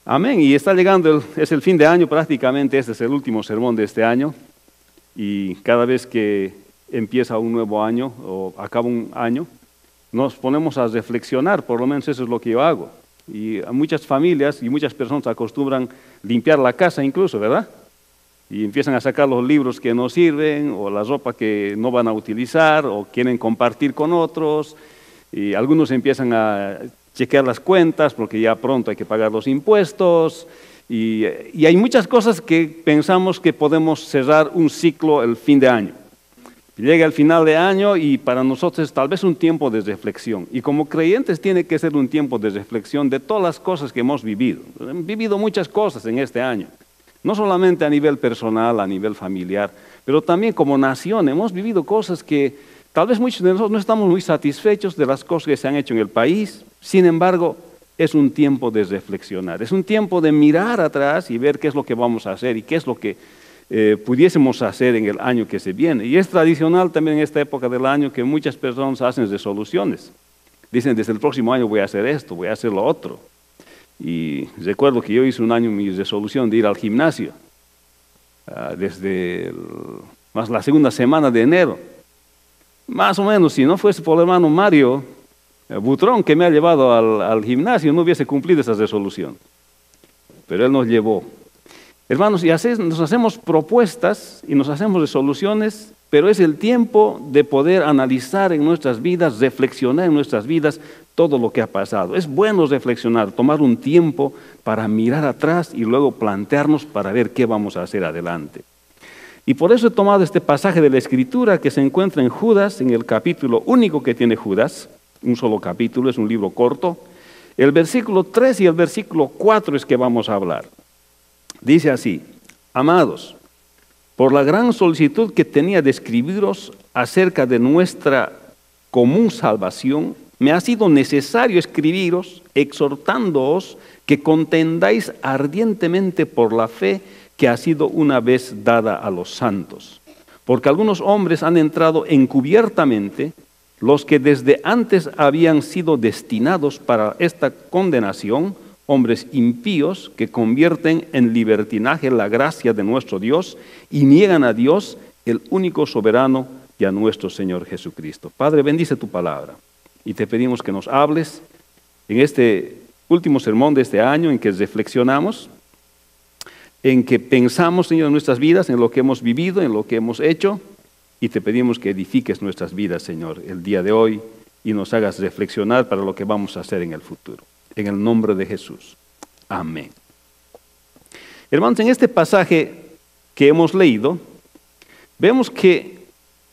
Amén. Y está llegando, es el fin de año prácticamente, este es el último sermón de este año. Y cada vez que empieza un nuevo año o acaba un año, nos ponemos a reflexionar, por lo menos eso es lo que yo hago. Y a muchas familias y muchas personas acostumbran limpiar la casa incluso, ¿verdad? Y empiezan a sacar los libros que no sirven o la ropa que no van a utilizar o quieren compartir con otros. Y algunos empiezan a chequear las cuentas porque ya pronto hay que pagar los impuestos. Y hay muchas cosas que pensamos que podemos cerrar un ciclo el fin de año. Llega el final de año y para nosotros es tal vez un tiempo de reflexión. Y como creyentes tiene que ser un tiempo de reflexión de todas las cosas que hemos vivido. Hemos vivido muchas cosas en este año. No solamente a nivel personal, a nivel familiar, pero también como nación hemos vivido cosas que tal vez muchos de nosotros no estamos muy satisfechos de las cosas que se han hecho en el país. Sin embargo, es un tiempo de reflexionar. Es un tiempo de mirar atrás y ver qué es lo que vamos a hacer y qué es lo que pudiésemos hacer en el año que se viene. Y es tradicional también en esta época del año que muchas personas hacen resoluciones. Dicen, desde el próximo año voy a hacer esto, voy a hacer lo otro. Y recuerdo que yo hice un año mi resolución de ir al gimnasio, desde más la segunda semana de enero. Más o menos, si no fuese por el hermano Mario Butrón, que me ha llevado al gimnasio, no hubiese cumplido esa resolución. Pero él nos llevó. Hermanos, y nos hacemos propuestas y nos hacemos resoluciones, pero es el tiempo de poder analizar en nuestras vidas, reflexionar en nuestras vidas todo lo que ha pasado. Es bueno reflexionar, tomar un tiempo para mirar atrás y luego plantearnos para ver qué vamos a hacer adelante. Y por eso he tomado este pasaje de la Escritura que se encuentra en Judas, en el capítulo único que tiene Judas, un solo capítulo, es un libro corto. El versículo 3 y el versículo 4 es que vamos a hablar. Dice así: amados, por la gran solicitud que tenía de escribiros acerca de nuestra común salvación, me ha sido necesario escribiros, exhortándoos que contendáis ardientemente por la fe que ha sido una vez dada a los santos. Porque algunos hombres han entrado encubiertamente, los que desde antes habían sido destinados para esta condenación, hombres impíos que convierten en libertinaje la gracia de nuestro Dios y niegan a Dios, el único soberano, y a nuestro Señor Jesucristo. Padre, bendice tu palabra y te pedimos que nos hables en este último sermón de este año en que reflexionamos, en que pensamos, Señor, en nuestras vidas, en lo que hemos vivido, en lo que hemos hecho, y te pedimos que edifiques nuestras vidas, Señor, el día de hoy y nos hagas reflexionar para lo que vamos a hacer en el futuro. En el nombre de Jesús. Amén. Hermanos, en este pasaje que hemos leído, vemos que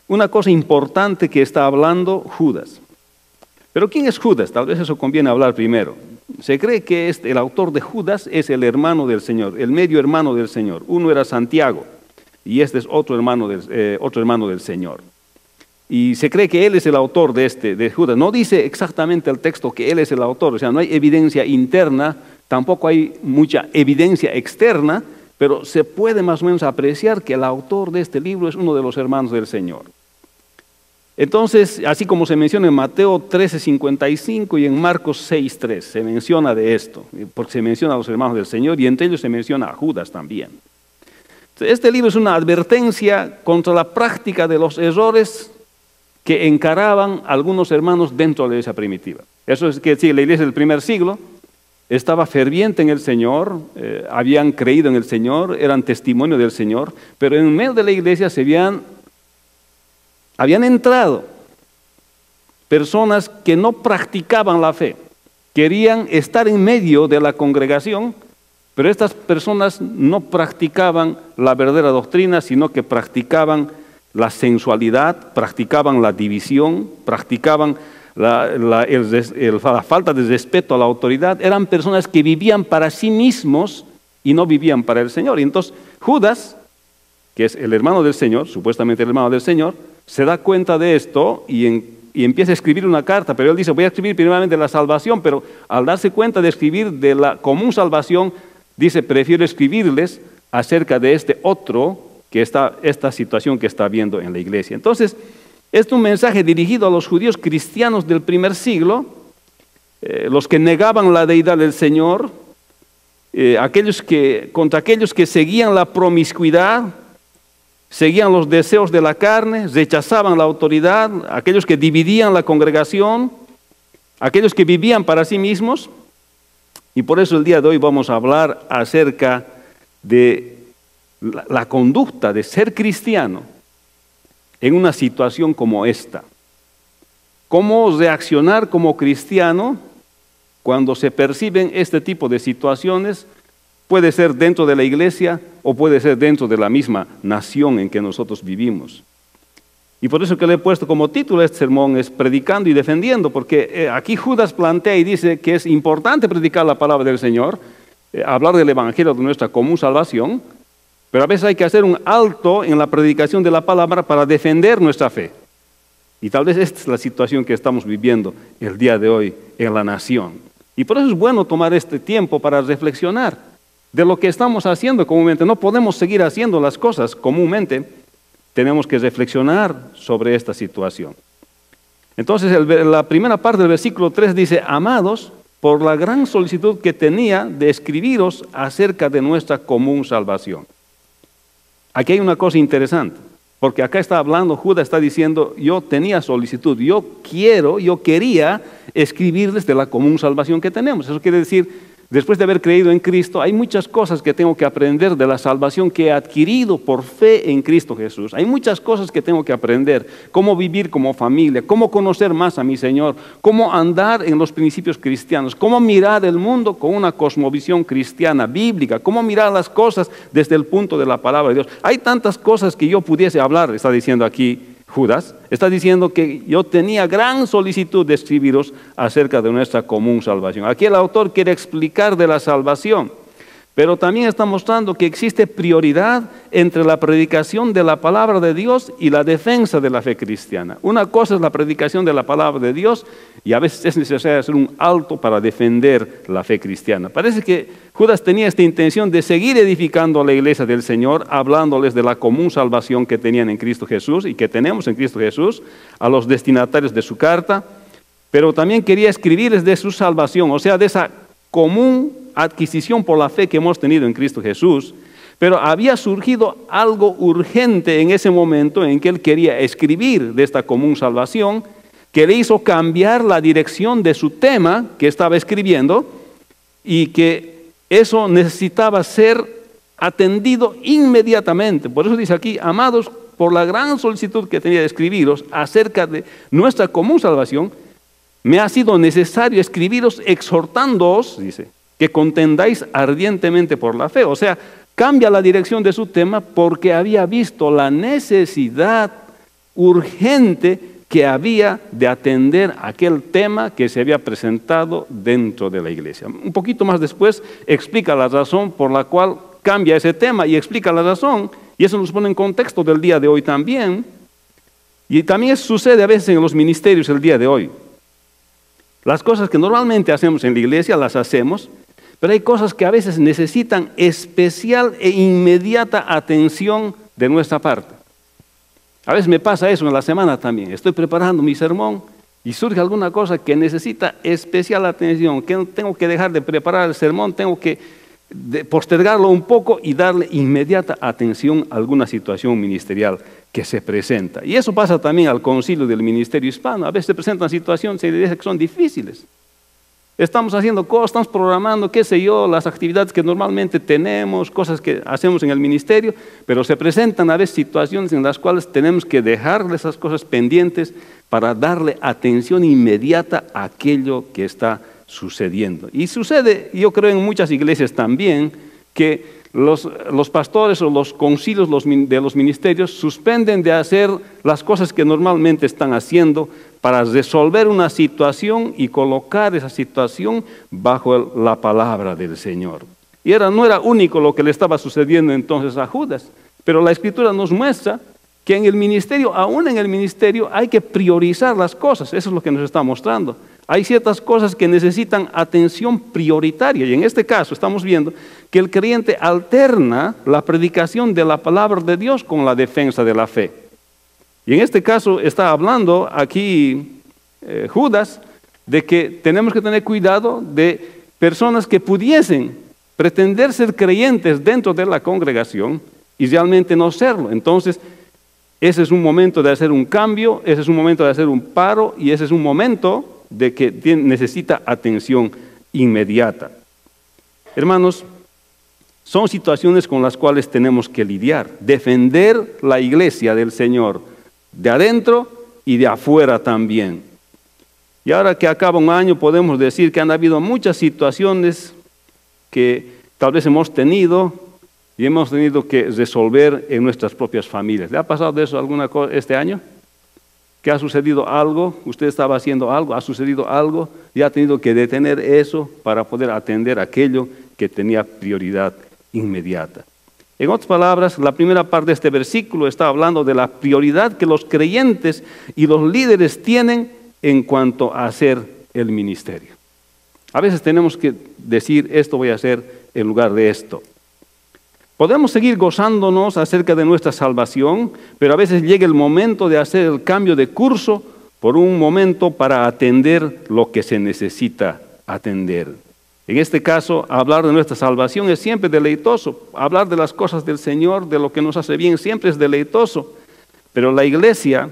una cosa importante que está hablando Judas. Pero ¿quién es Judas? Tal vez eso conviene hablar primero. Se cree que el autor de Judas es el hermano del Señor, el medio hermano del Señor. Uno era Santiago y este es otro hermano del Señor. Y se cree que él es el autor de Judas. No dice exactamente el texto que él es el autor, o sea, no hay evidencia interna, tampoco hay mucha evidencia externa, pero se puede más o menos apreciar que el autor de este libro es uno de los hermanos del Señor. Entonces, así como se menciona en Mateo 13:55 y en Marcos 6:3, se menciona de esto, porque se menciona a los hermanos del Señor y entre ellos se menciona a Judas también. Entonces, este libro es una advertencia contra la práctica de los errores que encaraban algunos hermanos dentro de la iglesia primitiva. Eso es que decir, la iglesia del primer siglo estaba ferviente en el Señor, habían creído en el Señor, eran testimonio del Señor, pero en medio de la iglesia habían entrado personas que no practicaban la fe, querían estar en medio de la congregación, pero estas personas no practicaban la verdadera doctrina, sino que practicaban la sensualidad, practicaban la división, practicaban la falta de respeto a la autoridad. Eran personas que vivían para sí mismos y no vivían para el Señor. Y entonces Judas, que es el hermano del Señor, supuestamente el hermano del Señor, se da cuenta de esto y empieza a escribir una carta, pero él dice, voy a escribir primeramente de la salvación, pero al darse cuenta de escribir de la común salvación, dice, prefiero escribirles acerca de este otro, que esta situación que está viendo en la iglesia. Entonces, es un mensaje dirigido a los judíos cristianos del primer siglo, los que negaban la deidad del Señor, contra aquellos que seguían la promiscuidad, seguían los deseos de la carne, rechazaban la autoridad, aquellos que dividían la congregación, aquellos que vivían para sí mismos. Y por eso el día de hoy vamos a hablar acerca de la conducta de ser cristiano en una situación como esta. Cómo reaccionar como cristiano cuando se perciben este tipo de situaciones. Puede ser dentro de la iglesia o puede ser dentro de la misma nación en que nosotros vivimos. Y por eso que le he puesto como título a este sermón es Predicando y Defendiendo, porque aquí Judas plantea y dice que es importante predicar la palabra del Señor, hablar del Evangelio de nuestra común salvación, pero a veces hay que hacer un alto en la predicación de la palabra para defender nuestra fe. Y tal vez esta es la situación que estamos viviendo el día de hoy en la nación. Y por eso es bueno tomar este tiempo para reflexionar de lo que estamos haciendo comúnmente. No podemos seguir haciendo las cosas comúnmente. Tenemos que reflexionar sobre esta situación. Entonces, la primera parte del versículo 3 dice: amados, por la gran solicitud que tenía de escribiros acerca de nuestra común salvación. Aquí hay una cosa interesante, porque acá está hablando, Judas está diciendo, yo tenía solicitud, yo quería escribirles de la común salvación que tenemos. Eso quiere decir, después de haber creído en Cristo, hay muchas cosas que tengo que aprender de la salvación que he adquirido por fe en Cristo Jesús. Hay muchas cosas que tengo que aprender, cómo vivir como familia, cómo conocer más a mi Señor, cómo andar en los principios cristianos, cómo mirar el mundo con una cosmovisión cristiana, bíblica, cómo mirar las cosas desde el punto de la palabra de Dios. Hay tantas cosas que yo pudiese hablar, está diciendo aquí Judas, está diciendo que yo tenía gran solicitud de escribiros acerca de nuestra común salvación. Aquí el autor quiere explicar de la salvación, pero también está mostrando que existe prioridad entre la predicación de la palabra de Dios y la defensa de la fe cristiana. Una cosa es la predicación de la palabra de Dios y a veces es necesario hacer un alto para defender la fe cristiana. Parece que Judas tenía esta intención de seguir edificando a la iglesia del Señor, hablándoles de la común salvación que tenían en Cristo Jesús y que tenemos en Cristo Jesús, a los destinatarios de su carta, pero también quería escribirles de su salvación, o sea, de esa común adquisición por la fe que hemos tenido en Cristo Jesús. Pero había surgido algo urgente en ese momento en que él quería escribir de esta común salvación, que le hizo cambiar la dirección de su tema que estaba escribiendo y que eso necesitaba ser atendido inmediatamente. Por eso dice aquí: amados, por la gran solicitud que tenía de escribiros acerca de nuestra común salvación, me ha sido necesario escribiros exhortándoos, dice, que contendáis ardientemente por la fe. O sea, cambia la dirección de su tema porque había visto la necesidad urgente que había de atender aquel tema que se había presentado dentro de la iglesia. Un poquito más después explica la razón por la cual cambia ese tema y explica la razón, y eso nos pone en contexto del día de hoy también. Y también sucede a veces en los ministerios el día de hoy. Las cosas que normalmente hacemos en la iglesia las hacemos, pero hay cosas que a veces necesitan especial e inmediata atención de nuestra parte. A veces me pasa eso en la semana también. Estoy preparando mi sermón y surge alguna cosa que necesita especial atención, que tengo que dejar de preparar el sermón, tengo que postergarlo un poco y darle inmediata atención a alguna situación ministerial que se presenta. Y eso pasa también al concilio del ministerio hispano. A veces se presentan situaciones que son difíciles. Estamos haciendo cosas, estamos programando, qué sé yo, las actividades que normalmente tenemos, cosas que hacemos en el ministerio, pero se presentan a veces situaciones en las cuales tenemos que dejar esas cosas pendientes para darle atención inmediata a aquello que está sucediendo. Y sucede, yo creo, en muchas iglesias también, que los pastores o los concilios de los ministerios suspenden de hacer las cosas que normalmente están haciendo para resolver una situación y colocar esa situación bajo la palabra del Señor. Y no era único lo que le estaba sucediendo entonces a Judas, pero la Escritura nos muestra que en el ministerio, aún en el ministerio, hay que priorizar las cosas. Eso es lo que nos está mostrando. Hay ciertas cosas que necesitan atención prioritaria, y en este caso estamos viendo que el creyente alterna la predicación de la palabra de Dios con la defensa de la fe. Y en este caso está hablando aquí Judas de que tenemos que tener cuidado de personas que pudiesen pretender ser creyentes dentro de la congregación y realmente no serlo. Entonces, ese es un momento de hacer un cambio, ese es un momento de hacer un paro y ese es un momento de que necesita atención inmediata. Hermanos, son situaciones con las cuales tenemos que lidiar, defender la iglesia del Señor, de adentro y de afuera también. Y ahora que acaba un año podemos decir que han habido muchas situaciones que tal vez hemos tenido y hemos tenido que resolver en nuestras propias familias. ¿Le ha pasado de eso alguna cosa este año? ¿Que ha sucedido algo? ¿Usted estaba haciendo algo? ¿Ha sucedido algo? Y ha tenido que detener eso para poder atender aquello que tenía prioridad inmediata. En otras palabras, la primera parte de este versículo está hablando de la prioridad que los creyentes y los líderes tienen en cuanto a hacer el ministerio. A veces tenemos que decir, esto voy a hacer en lugar de esto. Podemos seguir gozándonos acerca de nuestra salvación, pero a veces llega el momento de hacer el cambio de curso por un momento para atender lo que se necesita atender. En este caso, hablar de nuestra salvación es siempre deleitoso. Hablar de las cosas del Señor, de lo que nos hace bien, siempre es deleitoso. Pero la iglesia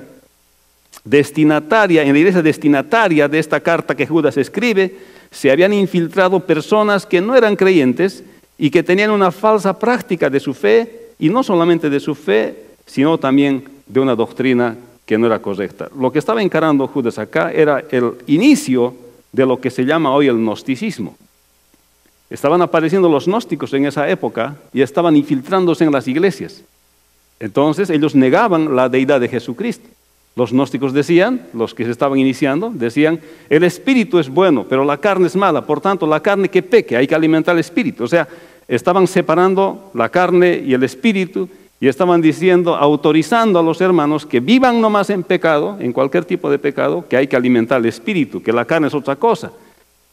destinataria, en la iglesia destinataria de esta carta que Judas escribe, se habían infiltrado personas que no eran creyentes y que tenían una falsa práctica de su fe, y no solamente de su fe, sino también de una doctrina que no era correcta. Lo que estaba encarando Judas acá era el inicio de lo que se llama hoy el gnosticismo. Estaban apareciendo los gnósticos en esa época y estaban infiltrándose en las iglesias. Entonces ellos negaban la deidad de Jesucristo. Los gnósticos decían, los que se estaban iniciando, decían, el espíritu es bueno, pero la carne es mala, por tanto la carne que peque, hay que alimentar el espíritu. O sea, estaban separando la carne y el espíritu y estaban diciendo, autorizando a los hermanos que vivan nomás en pecado, en cualquier tipo de pecado, que hay que alimentar el espíritu, que la carne es otra cosa.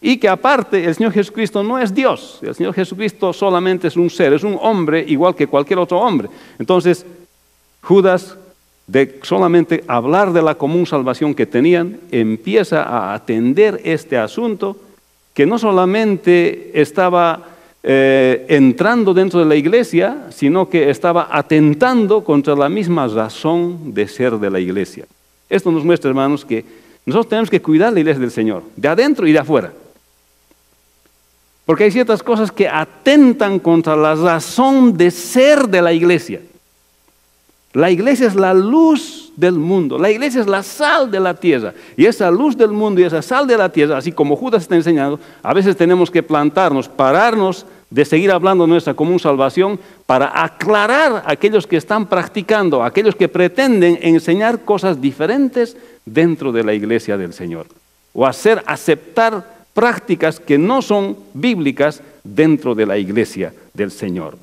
Y que aparte el Señor Jesucristo no es Dios, el Señor Jesucristo solamente es un ser, es un hombre igual que cualquier otro hombre. Entonces, Judas, de solamente hablar de la común salvación que tenían, empieza a atender este asunto que no solamente estaba entrando dentro de la iglesia, sino que estaba atentando contra la misma razón de ser de la iglesia. Esto nos muestra, hermanos, que nosotros tenemos que cuidar la iglesia del Señor, de adentro y de afuera. Porque hay ciertas cosas que atentan contra la razón de ser de la iglesia. La iglesia es la luz del mundo, la iglesia es la sal de la tierra. Y esa luz del mundo y esa sal de la tierra, así como Judas está enseñando, a veces tenemos que plantarnos, pararnos de seguir hablando de nuestra común salvación para aclarar a aquellos que están practicando, a aquellos que pretenden enseñar cosas diferentes dentro de la iglesia del Señor. O hacer aceptar prácticas que no son bíblicas dentro de la iglesia del Señor.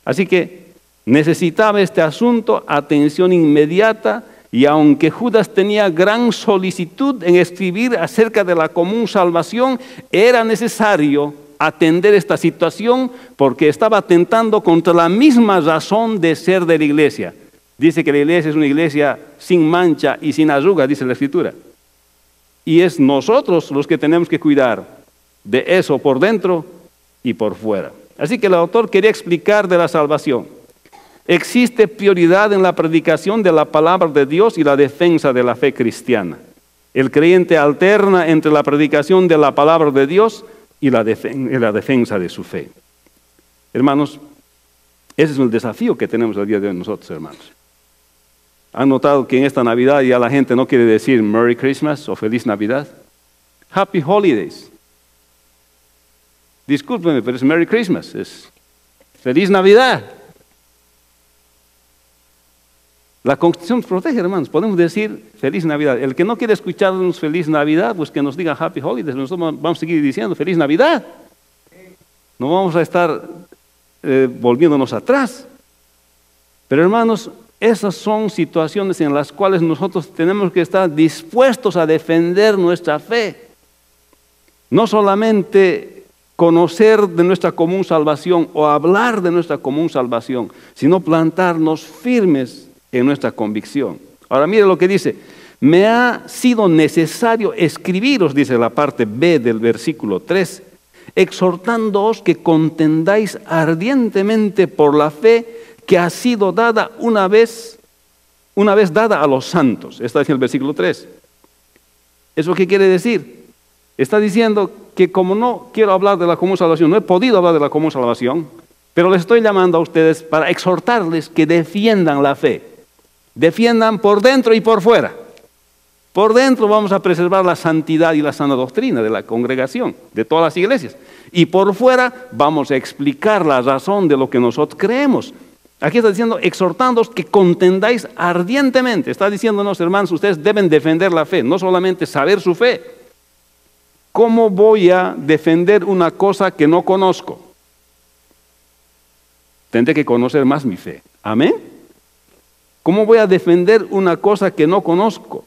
Así que necesitaba este asunto atención inmediata, y aunque Judas tenía gran solicitud en escribir acerca de la común salvación, era necesario atender esta situación porque estaba atentando contra la misma razón de ser de la iglesia. Dice que la iglesia es una iglesia sin mancha y sin arruga, dice la Escritura. Y es nosotros los que tenemos que cuidar de eso por dentro y por fuera. Así que el autor quería explicar de la salvación. Existe prioridad en la predicación de la palabra de Dios y la defensa de la fe cristiana. El creyente alterna entre la predicación de la palabra de Dios y la defensa de su fe. Hermanos, ese es el desafío que tenemos el día de hoy nosotros, hermanos. ¿Han notado que en esta Navidad ya la gente no quiere decir Merry Christmas o Feliz Navidad? Happy Holidays. Discúlpenme, pero es Merry Christmas, es Feliz Navidad. La Constitución nos protege, hermanos. Podemos decir Feliz Navidad. El que no quiere escucharnos Feliz Navidad, pues que nos diga Happy Holidays. Nosotros vamos a seguir diciendo Feliz Navidad. No vamos a estar volviéndonos atrás. Pero hermanos, esas son situaciones en las cuales nosotros tenemos que estar dispuestos a defender nuestra fe. No solamente conocer de nuestra común salvación o hablar de nuestra común salvación, sino plantarnos firmes en nuestra convicción. Ahora mire lo que dice: me ha sido necesario escribiros, dice la parte B del versículo 3, exhortándoos que contendáis ardientemente por la fe que ha sido dada una vez dada a los santos. Está diciendo el versículo 3. ¿Eso qué quiere decir? Está diciendo que como no quiero hablar de la común salvación, no he podido hablar de la común salvación, pero les estoy llamando a ustedes para exhortarles que defiendan la fe. Defiendan por dentro y por fuera. Por dentro vamos a preservar la santidad y la sana doctrina de la congregación, de todas las iglesias. Y por fuera vamos a explicar la razón de lo que nosotros creemos. Aquí está diciendo, exhortándoos que contendáis ardientemente. Está diciéndonos, hermanos, ustedes deben defender la fe, no solamente saber su fe. ¿Cómo voy a defender una cosa que no conozco? Tendré que conocer más mi fe. ¿Amén? ¿Cómo voy a defender una cosa que no conozco?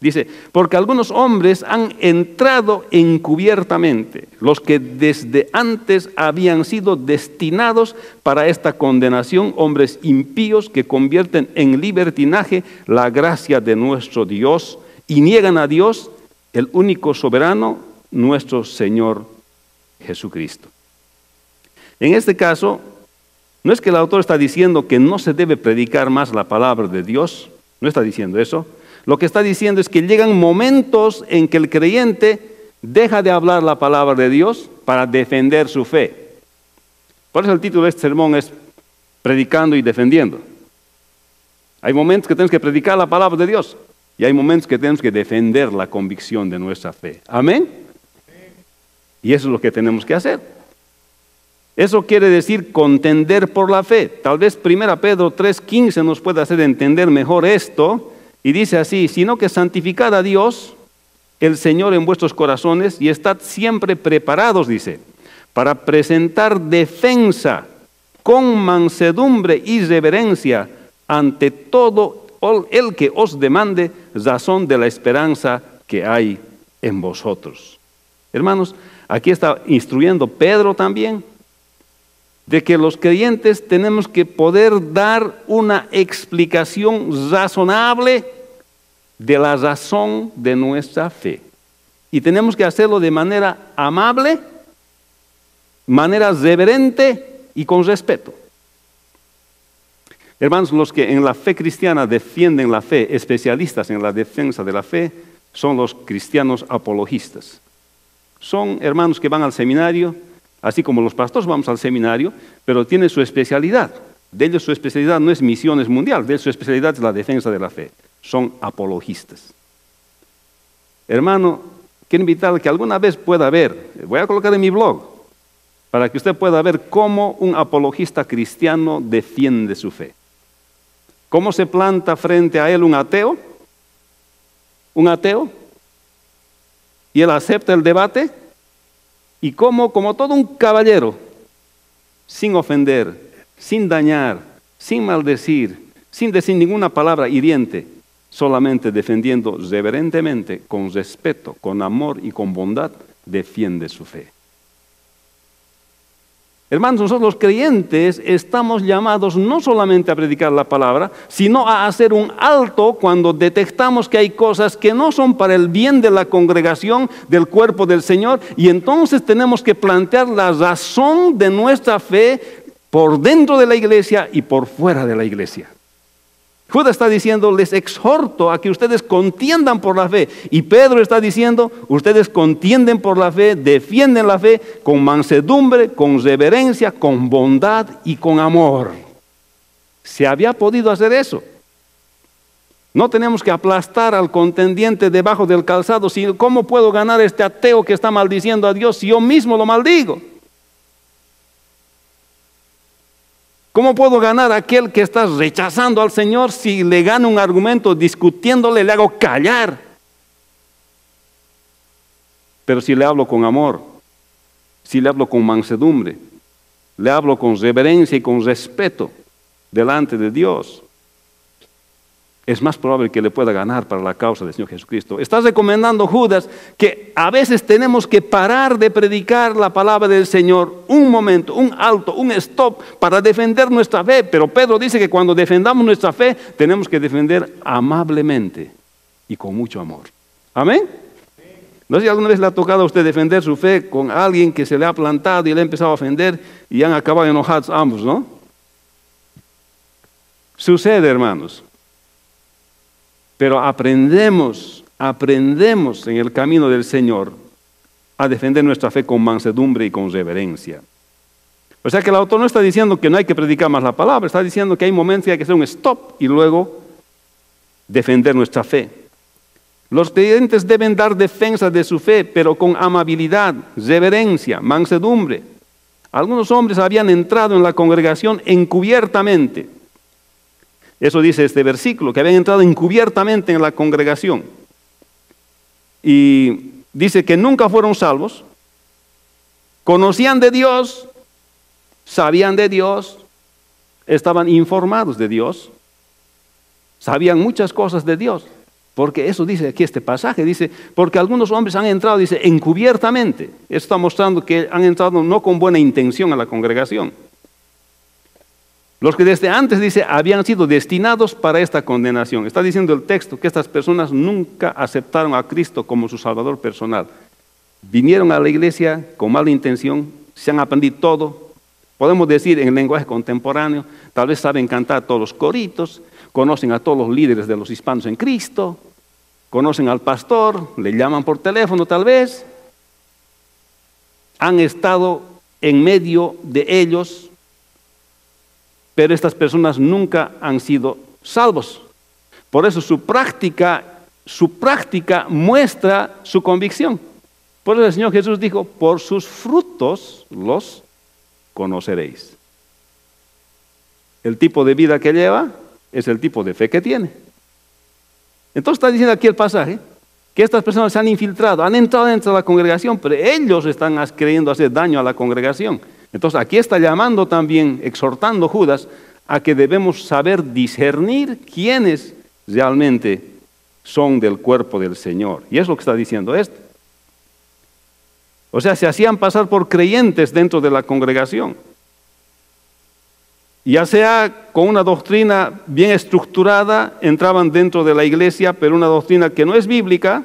Dice, porque algunos hombres han entrado encubiertamente, los que desde antes habían sido destinados para esta condenación, hombres impíos que convierten en libertinaje la gracia de nuestro Dios y niegan a Dios, el único soberano, nuestro Señor Jesucristo. En este caso, no es que el autor está diciendo que no se debe predicar más la palabra de Dios, no está diciendo eso. Lo que está diciendo es que llegan momentos en que el creyente deja de hablar la palabra de Dios para defender su fe. Por eso el título de este sermón es Predicando y Defendiendo. Hay momentos que tenemos que predicar la palabra de Dios y hay momentos que tenemos que defender la convicción de nuestra fe. ¿Amén? Y eso es lo que tenemos que hacer. Eso quiere decir contender por la fe. Tal vez 1 Pedro 3:15 nos pueda hacer entender mejor esto. Y dice así, sino que santificad a Dios, el Señor en vuestros corazones, y estad siempre preparados, dice, para presentar defensa con mansedumbre y reverencia ante todo el que os demande razón de la esperanza que hay en vosotros. Hermanos, aquí está instruyendo Pedro también, de que los creyentes tenemos que poder dar una explicación razonable de la razón de nuestra fe. Y tenemos que hacerlo de manera amable, manera reverente y con respeto. Hermanos, los que en la fe cristiana defienden la fe, especialistas en la defensa de la fe, son los cristianos apologistas. Son hermanos que van al seminario, así como los pastores vamos al seminario, pero tienen su especialidad. De ellos su especialidad no es misiones mundial, de ellos su especialidad es la defensa de la fe. Son apologistas. Hermano, quiero invitarle que alguna vez pueda ver, voy a colocar en mi blog, para que usted pueda ver cómo un apologista cristiano defiende su fe. ¿Cómo se planta frente a él un ateo? Un ateo. Y él acepta el debate. Y como todo un caballero, sin ofender, sin dañar, sin maldecir, sin decir ninguna palabra hiriente, solamente defendiendo reverentemente, con respeto, con amor y con bondad, defiende su fe. Hermanos, nosotros los creyentes estamos llamados no solamente a predicar la palabra, sino a hacer un alto cuando detectamos que hay cosas que no son para el bien de la congregación, del cuerpo del Señor, y entonces tenemos que plantear la razón de nuestra fe por dentro de la iglesia y por fuera de la iglesia. Judas está diciendo, les exhorto a que ustedes contiendan por la fe. Y Pedro está diciendo, ustedes contienden por la fe, defienden la fe con mansedumbre, con reverencia, con bondad y con amor. Se había podido hacer eso. No tenemos que aplastar al contendiente debajo del calzado. ¿Cómo puedo ganar a este ateo que está maldiciendo a Dios si yo mismo lo maldigo? ¿Cómo puedo ganar a aquel que está rechazando al Señor si le gano un argumento discutiéndole, le hago callar? Pero si le hablo con amor, si le hablo con mansedumbre, le hablo con reverencia y con respeto delante de Dios, es más probable que le pueda ganar para la causa del Señor Jesucristo. Está recomendando Judas que a veces tenemos que parar de predicar la palabra del Señor un momento, un alto, un stop para defender nuestra fe. Pero Pedro dice que cuando defendamos nuestra fe tenemos que defender amablemente y con mucho amor. ¿Amén? No sé si alguna vez le ha tocado a usted defender su fe con alguien que se le ha plantado y le ha empezado a ofender y han acabado enojados ambos, ¿no? Sucede, hermanos. Pero aprendemos en el camino del Señor a defender nuestra fe con mansedumbre y con reverencia. O sea que el autor no está diciendo que no hay que predicar más la palabra, está diciendo que hay momentos que hay que hacer un stop y luego defender nuestra fe. Los creyentes deben dar defensa de su fe, pero con amabilidad, reverencia, mansedumbre. Algunos hombres habían entrado en la congregación encubiertamente. Eso dice este versículo, que habían entrado encubiertamente en la congregación. Y dice que nunca fueron salvos, conocían de Dios, sabían de Dios, estaban informados de Dios, sabían muchas cosas de Dios. Porque eso dice aquí este pasaje, dice, porque algunos hombres han entrado, dice, encubiertamente. Eso está mostrando que han entrado no con buena intención a la congregación. Los que desde antes, dice, habían sido destinados para esta condenación. Está diciendo el texto que estas personas nunca aceptaron a Cristo como su Salvador personal. Vinieron a la iglesia con mala intención, se han aprendido todo. Podemos decir en el lenguaje contemporáneo, tal vez saben cantar todos los coritos, conocen a todos los líderes de los hispanos en Cristo, conocen al pastor, le llaman por teléfono tal vez. Han estado en medio de ellos, pero estas personas nunca han sido salvos. Por eso su práctica muestra su convicción. Por eso el Señor Jesús dijo, por sus frutos los conoceréis. El tipo de vida que lleva es el tipo de fe que tiene. Entonces está diciendo aquí el pasaje que estas personas se han infiltrado, han entrado dentro de la congregación, pero ellos están queriendo hacer daño a la congregación. Entonces aquí está llamando también, exhortando Judas a que debemos saber discernir quiénes realmente son del cuerpo del Señor. Y es lo que está diciendo esto. O sea, se hacían pasar por creyentes dentro de la congregación. Ya sea con una doctrina bien estructurada, entraban dentro de la iglesia, pero una doctrina que no es bíblica,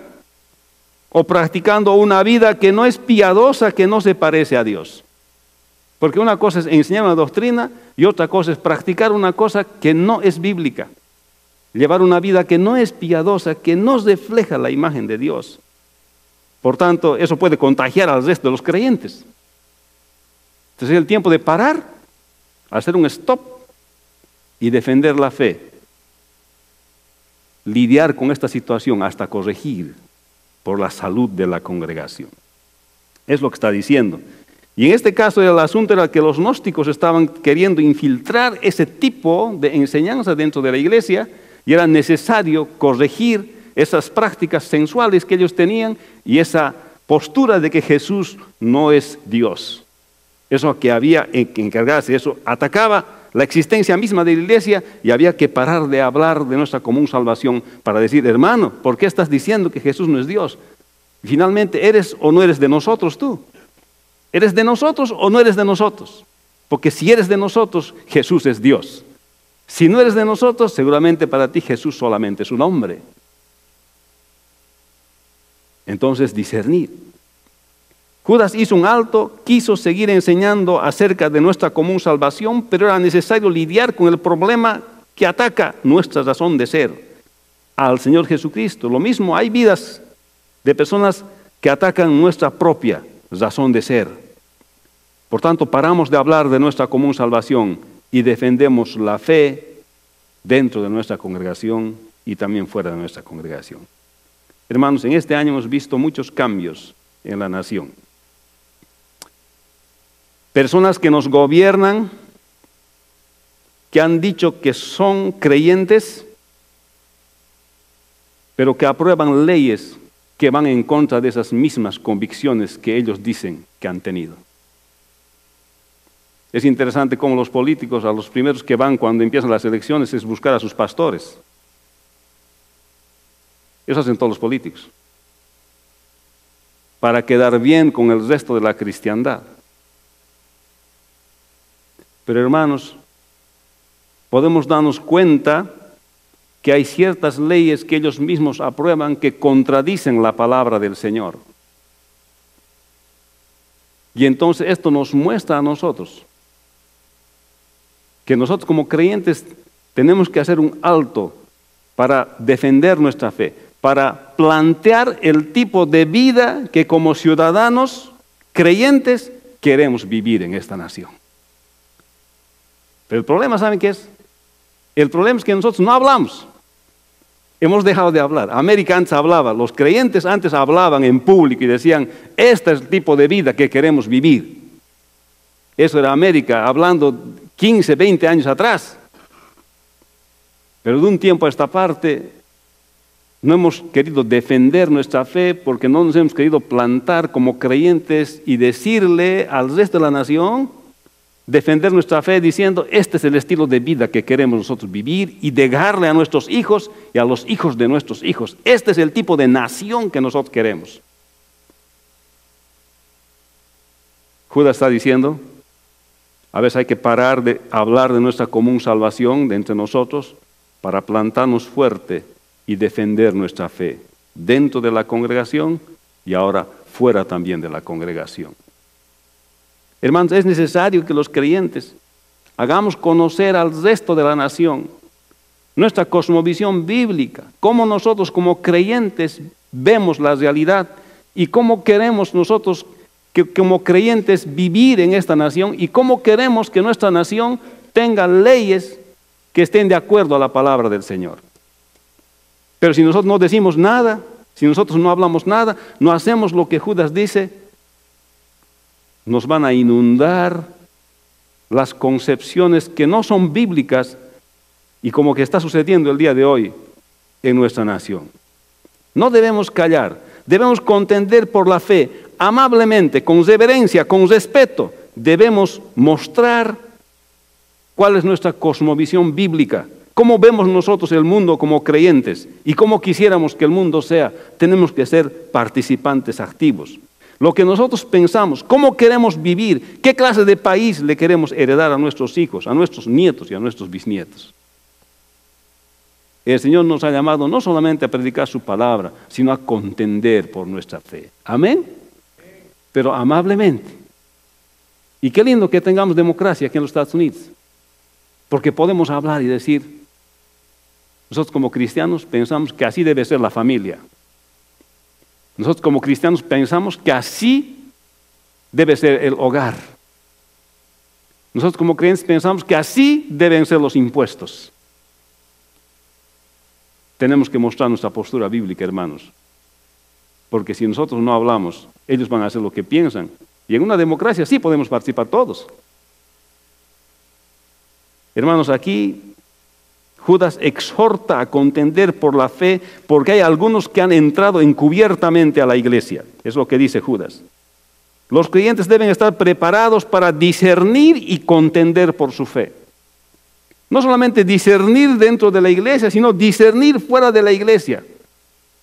o practicando una vida que no es piadosa, que no se parece a Dios. Porque una cosa es enseñar una doctrina y otra cosa es practicar una cosa que no es bíblica. Llevar una vida que no es piadosa, que no refleja la imagen de Dios. Por tanto, eso puede contagiar al resto de los creyentes. Entonces es el tiempo de parar, hacer un stop y defender la fe. Lidiar con esta situación hasta corregir por la salud de la congregación. Es lo que está diciendo. Y en este caso el asunto era que los gnósticos estaban queriendo infiltrar ese tipo de enseñanza dentro de la iglesia y era necesario corregir esas prácticas sensuales que ellos tenían y esa postura de que Jesús no es Dios. Eso que había que encargarse, eso atacaba la existencia misma de la iglesia y había que parar de hablar de nuestra común salvación para decir, hermano, ¿por qué estás diciendo que Jesús no es Dios? Finalmente, ¿eres o no eres de nosotros tú? ¿Eres de nosotros o no eres de nosotros? Porque si eres de nosotros, Jesús es Dios. Si no eres de nosotros, seguramente para ti Jesús solamente es un hombre. Entonces, discernir. Judas hizo un alto, quiso seguir enseñando acerca de nuestra común salvación, pero era necesario lidiar con el problema que ataca nuestra razón de ser, al Señor Jesucristo. Lo mismo, hay vidas de personas que atacan nuestra propia razón de ser. Por tanto, paramos de hablar de nuestra común salvación y defendemos la fe dentro de nuestra congregación y también fuera de nuestra congregación. Hermanos, en este año hemos visto muchos cambios en la nación. Personas que nos gobiernan, que han dicho que son creyentes, pero que aprueban leyes que van en contra de esas mismas convicciones que ellos dicen que han tenido. Es interesante cómo los políticos, a los primeros que van cuando empiezan las elecciones, es buscar a sus pastores. Eso hacen todos los políticos, para quedar bien con el resto de la cristiandad. Pero hermanos, podemos darnos cuenta que hay ciertas leyes que ellos mismos aprueban que contradicen la palabra del Señor. Y entonces esto nos muestra a nosotros que nosotros como creyentes tenemos que hacer un alto para defender nuestra fe, para plantear el tipo de vida que como ciudadanos creyentes queremos vivir en esta nación. Pero el problema, ¿saben qué es? El problema es que nosotros no hablamos. Hemos dejado de hablar. América antes hablaba, los creyentes antes hablaban en público y decían, este es el tipo de vida que queremos vivir. Eso era América hablando 15, 20 años atrás. Pero de un tiempo a esta parte no hemos querido defender nuestra fe porque no nos hemos querido plantar como creyentes y decirle al resto de la nación, defender nuestra fe diciendo, este es el estilo de vida que queremos nosotros vivir y dejarle a nuestros hijos y a los hijos de nuestros hijos. Este es el tipo de nación que nosotros queremos. Judas está diciendo, a veces hay que parar de hablar de nuestra común salvación de entre nosotros para plantarnos fuerte y defender nuestra fe dentro de la congregación y ahora fuera también de la congregación. Hermanos, es necesario que los creyentes hagamos conocer al resto de la nación nuestra cosmovisión bíblica, cómo nosotros como creyentes vemos la realidad y cómo queremos nosotros que como creyentes vivir en esta nación y cómo queremos que nuestra nación tenga leyes que estén de acuerdo a la palabra del Señor. Pero si nosotros no decimos nada, si nosotros no hablamos nada, no hacemos lo que Judas dice, nos van a inundar las concepciones que no son bíblicas y como que está sucediendo el día de hoy en nuestra nación. No debemos callar, debemos contender por la fe, amablemente, con reverencia, con respeto. Debemos mostrar cuál es nuestra cosmovisión bíblica, cómo vemos nosotros el mundo como creyentes y cómo quisiéramos que el mundo sea. Tenemos que ser participantes activos. Lo que nosotros pensamos, cómo queremos vivir, qué clase de país le queremos heredar a nuestros hijos, a nuestros nietos y a nuestros bisnietos. El Señor nos ha llamado no solamente a predicar su palabra, sino a contender por nuestra fe. Amén. Pero amablemente. Y qué lindo que tengamos democracia aquí en los Estados Unidos. Porque podemos hablar y decir, nosotros como cristianos pensamos que así debe ser la familia. Nosotros como cristianos pensamos que así debe ser el hogar. Nosotros como creyentes pensamos que así deben ser los impuestos. Tenemos que mostrar nuestra postura bíblica, hermanos. Porque si nosotros no hablamos, ellos van a hacer lo que piensan. Y en una democracia sí podemos participar todos. Hermanos, aquí Judas exhorta a contender por la fe porque hay algunos que han entrado encubiertamente a la iglesia. Es lo que dice Judas. Los creyentes deben estar preparados para discernir y contender por su fe. No solamente discernir dentro de la iglesia, sino discernir fuera de la iglesia.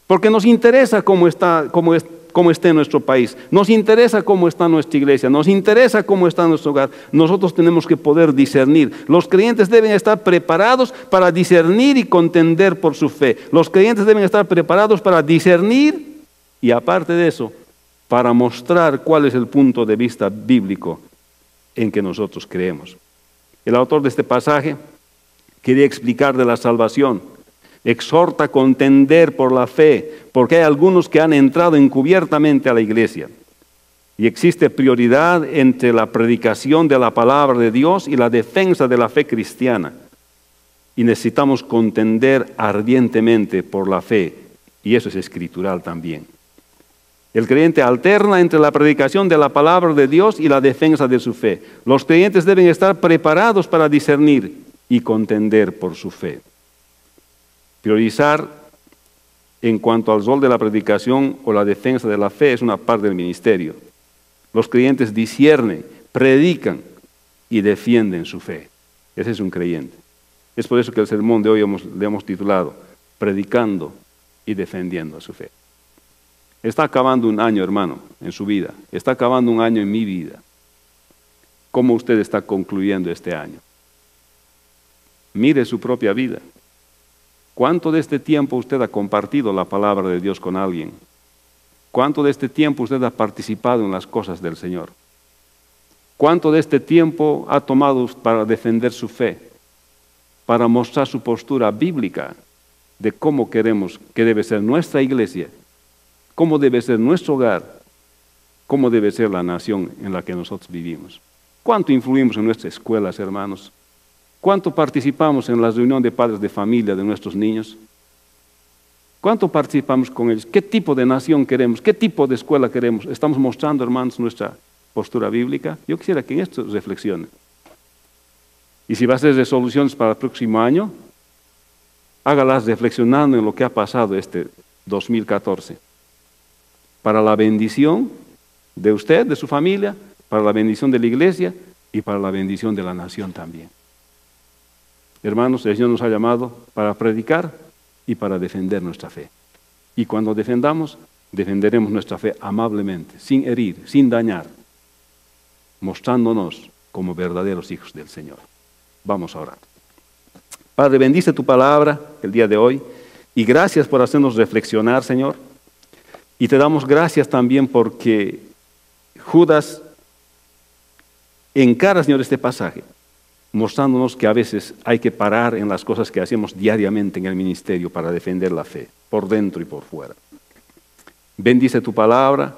Porque nos interesa cómo esté nuestro país, nos interesa cómo está nuestra iglesia, nos interesa cómo está nuestro hogar. Nosotros tenemos que poder discernir. Los creyentes deben estar preparados para discernir y contender por su fe. Los creyentes deben estar preparados para discernir y aparte de eso, para mostrar cuál es el punto de vista bíblico en que nosotros creemos. El autor de este pasaje quería explicar de la salvación. Exhorta a contender por la fe, porque hay algunos que han entrado encubiertamente a la iglesia. Y existe prioridad entre la predicación de la palabra de Dios y la defensa de la fe cristiana. Y necesitamos contender ardientemente por la fe, y eso es escritural también. El creyente alterna entre la predicación de la palabra de Dios y la defensa de su fe. Los creyentes deben estar preparados para discernir y contender por su fe. Priorizar en cuanto al rol de la predicación o la defensa de la fe es una parte del ministerio. Los creyentes disciernen, predican y defienden su fe. Ese es un creyente. Es por eso que el sermón de hoy le hemos titulado Predicando y defendiendo su fe. Está acabando un año, hermano, en su vida. Está acabando un año en mi vida. ¿Cómo usted está concluyendo este año? Mire su propia vida. ¿Cuánto de este tiempo usted ha compartido la palabra de Dios con alguien? ¿Cuánto de este tiempo usted ha participado en las cosas del Señor? ¿Cuánto de este tiempo ha tomado para defender su fe, para mostrar su postura bíblica de cómo queremos que debe ser nuestra iglesia, cómo debe ser nuestro hogar, cómo debe ser la nación en la que nosotros vivimos? ¿Cuánto influimos en nuestras escuelas, hermanos? ¿Cuánto participamos en la reunión de padres de familia de nuestros niños? ¿Cuánto participamos con ellos? ¿Qué tipo de nación queremos? ¿Qué tipo de escuela queremos? ¿Estamos mostrando, hermanos, nuestra postura bíblica? Yo quisiera que en esto reflexionen. Y si va a hacer resoluciones para el próximo año, hágalas reflexionando en lo que ha pasado este 2014. Para la bendición de usted, de su familia, para la bendición de la iglesia y para la bendición de la nación también. Hermanos, el Señor nos ha llamado para predicar y para defender nuestra fe. Y cuando defendamos, defenderemos nuestra fe amablemente, sin herir, sin dañar, mostrándonos como verdaderos hijos del Señor. Vamos a orar. Padre, bendice tu palabra el día de hoy y gracias por hacernos reflexionar, Señor. Y te damos gracias también porque Judas encara, Señor, este pasaje, mostrándonos que a veces hay que parar en las cosas que hacemos diariamente en el ministerio para defender la fe, por dentro y por fuera. Bendice tu palabra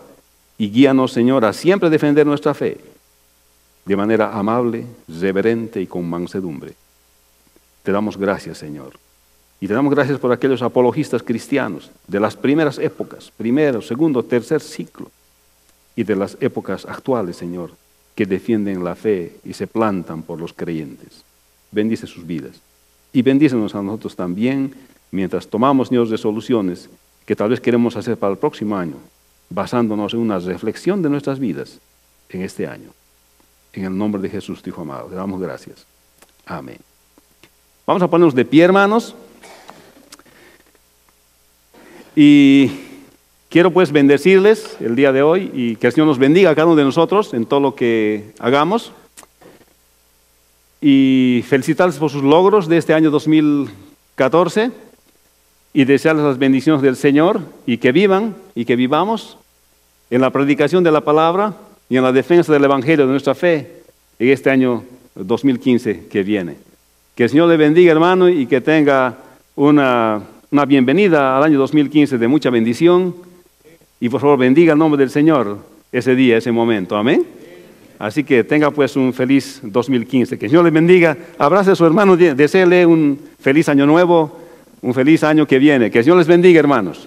y guíanos, Señor, a siempre defender nuestra fe, de manera amable, reverente y con mansedumbre. Te damos gracias, Señor. Y te damos gracias por aquellos apologistas cristianos de las primeras épocas, primero, segundo, tercer ciclo, y de las épocas actuales, Señor, que defienden la fe y se plantan por los creyentes. Bendice sus vidas. Y bendícenos a nosotros también, mientras tomamos, Señor, resoluciones que tal vez queremos hacer para el próximo año, basándonos en una reflexión de nuestras vidas en este año. En el nombre de Jesús, tu Hijo amado, te damos gracias. Amén. Vamos a ponernos de pie, hermanos. Y quiero pues bendecirles el día de hoy y que el Señor nos bendiga a cada uno de nosotros en todo lo que hagamos. Y felicitarles por sus logros de este año 2014 y desearles las bendiciones del Señor y que vivan y que vivamos en la predicación de la palabra y en la defensa del Evangelio de nuestra fe en este año 2015 que viene. Que el Señor le bendiga, hermano, y que tenga una bienvenida al año 2015 de mucha bendición. Y por favor, bendiga el nombre del Señor ese día, ese momento. Amén. Así que tenga pues un feliz 2015. Que el Señor le bendiga. Abrace a su hermano, deséele un feliz año nuevo, un feliz año que viene. Que el Señor les bendiga, hermanos.